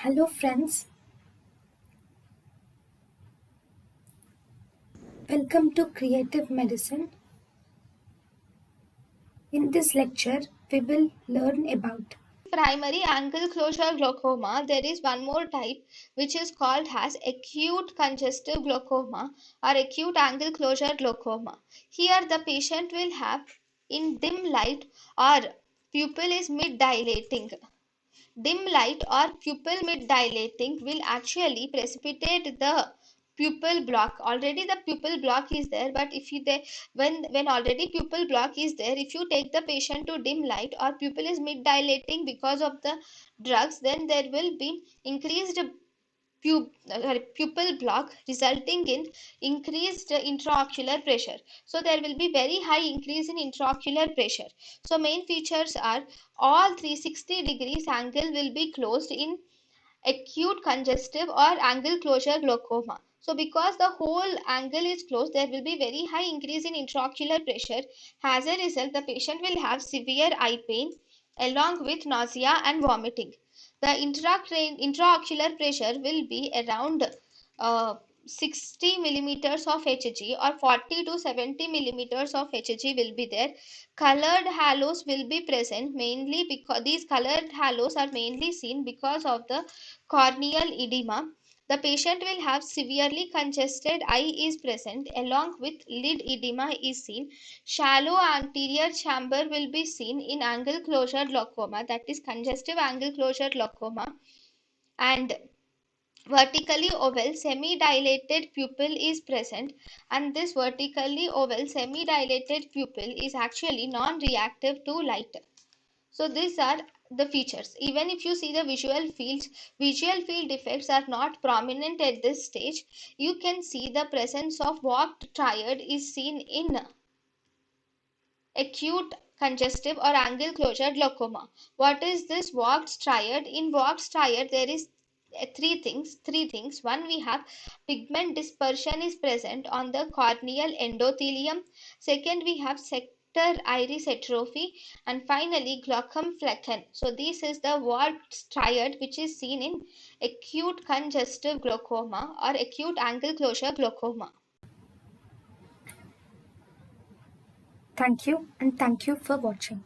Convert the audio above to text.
Hello friends, welcome to Creative Medicine. In this lecture, we will learn about Primary angle closure glaucoma. There is one more type which is called as acute congestive glaucoma or acute angle closure glaucoma. Here the patient will have in dim light or pupil is mid dilating. Dim light or pupil mid dilating will actually precipitate the pupil block. Already the pupil block is there, but if you when already pupil block is there, if you take the patient to dim light or pupil is mid dilating because of the drugs, then there will be increased pupil block resulting in increased intraocular pressure. So there will be very high increase in intraocular pressure. So main features are all 360 degrees angle will be closed in acute congestive or angle closure glaucoma. So because the whole angle is closed, there will be very high increase in intraocular pressure. As a result, the patient will have severe eye pain along with nausea and vomiting. The intraocular pressure will be around 60 millimeters of Hg or 40 to 70 millimeters of Hg will be there. Colored halos will be present mainly because these colored halos are mainly seen because of the corneal edema. The patient will have severely congested eye is present along with lid edema is seen. Shallow anterior chamber will be seen in angle closure glaucoma, that is congestive angle closure glaucoma, and vertically oval semi-dilated pupil is present, and this vertically oval semi-dilated pupil is actually non-reactive to light. So these are the features. Even if you see the visual fields, visual field defects are not prominent at this stage. You can see the presence of warped triad is seen in acute congestive or angle closure glaucoma. What is this warped triad? In warped triad there is three things. One, we have pigment dispersion is present on the corneal endothelium. Second, we have sector iris atrophy, and finally glaucom flecken. So this is the warped triad which is seen in acute congestive glaucoma or acute angle closure glaucoma. thank you and thank you for watching.